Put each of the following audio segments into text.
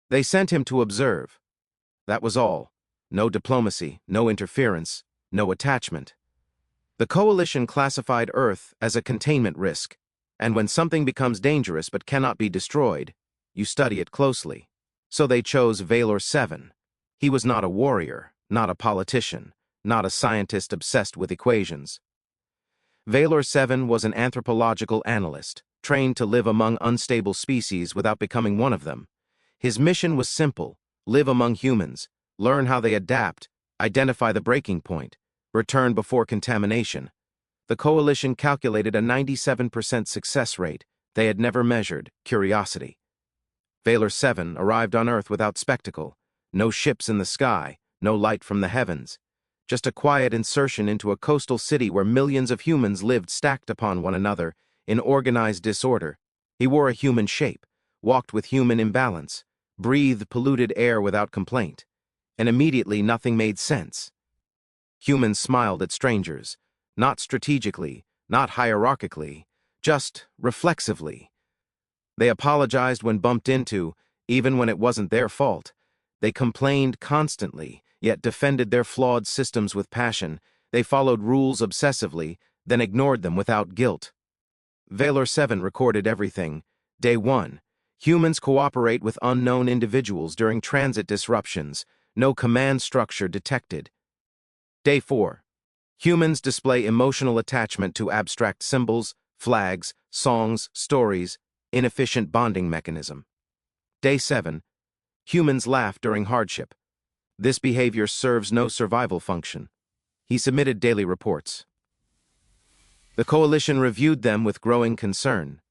They sent him to observe. That was all. No diplomacy, no interference, no attachment. The coalition classified Earth as a containment risk, and when something becomes dangerous but cannot be destroyed, you study it closely. So they chose Valor 7. He was not a warrior, not a politician, not a scientist obsessed with equations. Valor 7 was an anthropological analyst, trained to live among unstable species without becoming one of them. His mission was simple: live among humans, learn how they adapt, identify the breaking point, return before contamination. The coalition calculated a 97% success rate they had never measured: curiosity. Valor 7 arrived on Earth without spectacle, no ships in the sky, no light from the heavens. Just a quiet insertion into a coastal city where millions of humans lived stacked upon one another in organized disorder. He wore a human shape, walked with human imbalance, breathed polluted air without complaint, and immediately nothing made sense. Humans smiled at strangers, not strategically, not hierarchically, just reflexively. They apologized when bumped into, even when it wasn't their fault. They complained constantly, yet defended their flawed systems with passion. They followed rules obsessively, then ignored them without guilt. Valor 7 recorded everything. Day 1. Humans cooperate with unknown individuals during transit disruptions. No command structure detected. Day 4. Humans display emotional attachment to abstract symbols, flags, songs, stories, inefficient bonding mechanism. Day 7. Humans laugh during hardship. This behavior serves no survival function. He submitted daily reports. The coalition reviewed them with growing concern.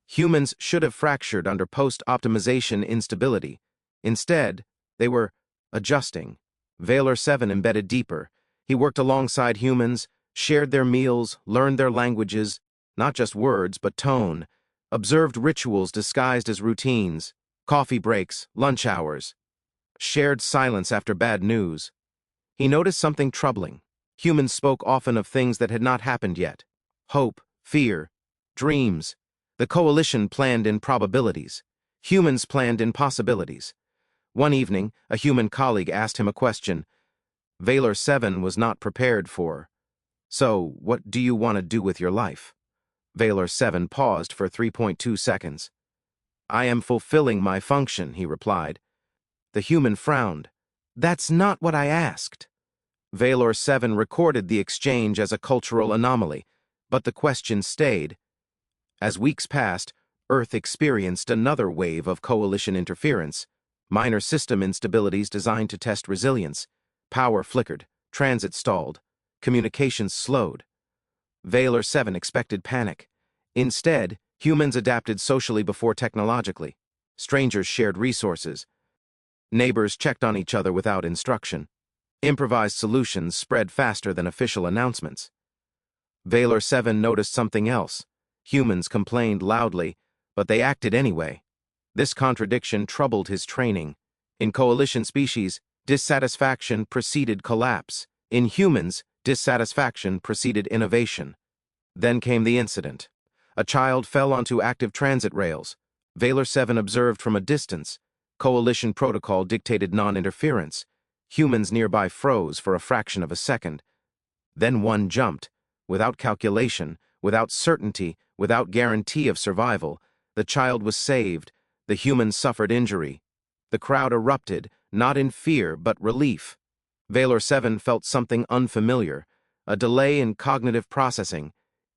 Humans should have fractured under post-optimization instability. Instead, they were adjusting. Valor 7 embedded deeper. He worked alongside humans, shared their meals, learned their languages, not just words but tone, observed rituals disguised as routines, coffee breaks, lunch hours, shared silence after bad news. He noticed something troubling. Humans spoke often of things that had not happened yet. Hope, fear, dreams. The coalition planned in probabilities. Humans planned in possibilities. One evening, a human colleague asked him a question Valor 7 was not prepared for. So, what do you want to do with your life? Valor 7 paused for 3.2 seconds. I am fulfilling my function, he replied. The human frowned. That's not what I asked. Valor 7 recorded the exchange as a cultural anomaly, but the question stayed. As weeks passed, Earth experienced another wave of coalition interference. Minor system instabilities designed to test resilience. Power flickered, transit stalled, communications slowed. Valor 7 expected panic. Instead, humans adapted socially before technologically. Strangers shared resources. Neighbors checked on each other without instruction. Improvised solutions spread faster than official announcements. Valor 7 noticed something else. Humans complained loudly, but they acted anyway. This contradiction troubled his training. In coalition species, dissatisfaction preceded collapse. In humans, dissatisfaction preceded innovation. Then came the incident. A child fell onto active transit rails. Valor 7 observed from a distance. Coalition protocol dictated non-interference. Humans nearby froze for a fraction of a second. Then one jumped. Without calculation, without certainty, without guarantee of survival, the child was saved. The human suffered injury. The crowd erupted, not in fear but relief. Valor 7 felt something unfamiliar, a delay in cognitive processing.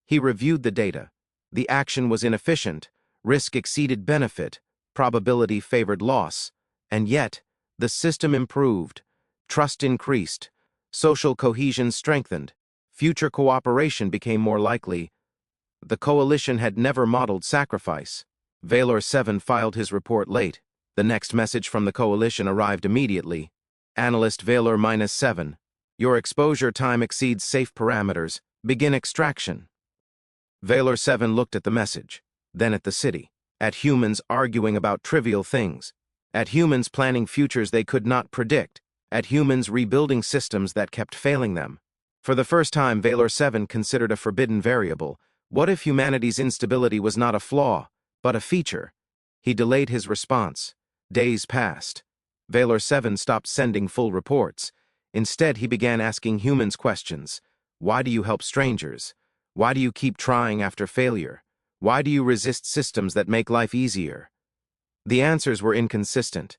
He reviewed the data. The action was inefficient, risk exceeded benefit, probability favored loss, and yet, the system improved, trust increased, social cohesion strengthened, future cooperation became more likely. The coalition had never modeled sacrifice. Valor 7 filed his report late. The next message from the coalition arrived immediately. Analyst Valor-7. Your exposure time exceeds safe parameters. Begin extraction. Valor 7 looked at the message, then at the city, at humans arguing about trivial things, at humans planning futures they could not predict, at humans rebuilding systems that kept failing them. For the first time, Valor 7 considered a forbidden variable. What if humanity's instability was not a flaw, but a feature? He delayed his response. Days passed. Valor 7 stopped sending full reports. Instead, he began asking humans questions. Why do you help strangers? Why do you keep trying after failure? Why do you resist systems that make life easier? The answers were inconsistent.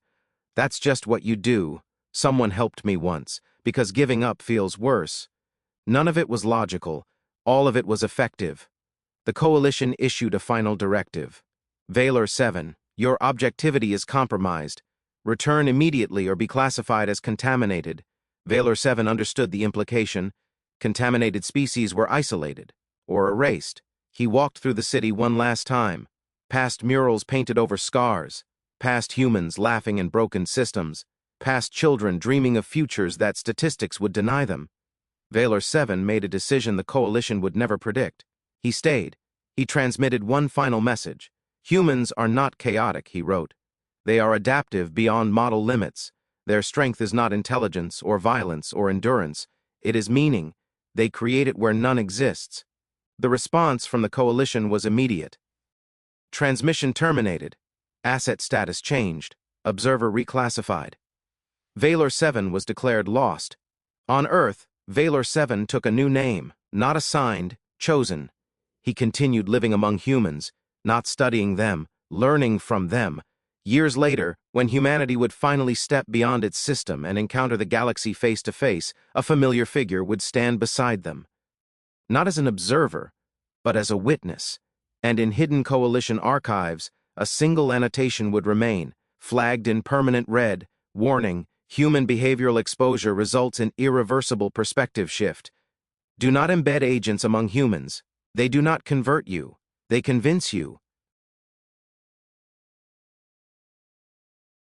That's just what you do. Someone helped me once, because giving up feels worse. None of it was logical. All of it was effective. The coalition issued a final directive. Valor 7, your objectivity is compromised. Return immediately or be classified as contaminated. Valor 7 understood the implication. Contaminated species were isolated or erased. He walked through the city one last time, past murals painted over scars, past humans laughing in broken systems, past children dreaming of futures that statistics would deny them. Valor 7 made a decision the coalition would never predict. He stayed. He transmitted one final message. Humans are not chaotic, he wrote. They are adaptive beyond model limits. Their strength is not intelligence or violence or endurance. It is meaning. They create it where none exists. The response from the coalition was immediate. Transmission terminated. Asset status changed. Observer reclassified. Valor 7 was declared lost. On Earth, Valor 7 took a new name, not assigned, chosen. He continued living among humans, not studying them, learning from them. Years later, when humanity would finally step beyond its system and encounter the galaxy face to face, a familiar figure would stand beside them. Not as an observer, but as a witness. And in hidden coalition archives, a single annotation would remain, flagged in permanent red, warning, human behavioral exposure results in irreversible perspective shift. Do not embed agents among humans. They do not convert you. They convince you.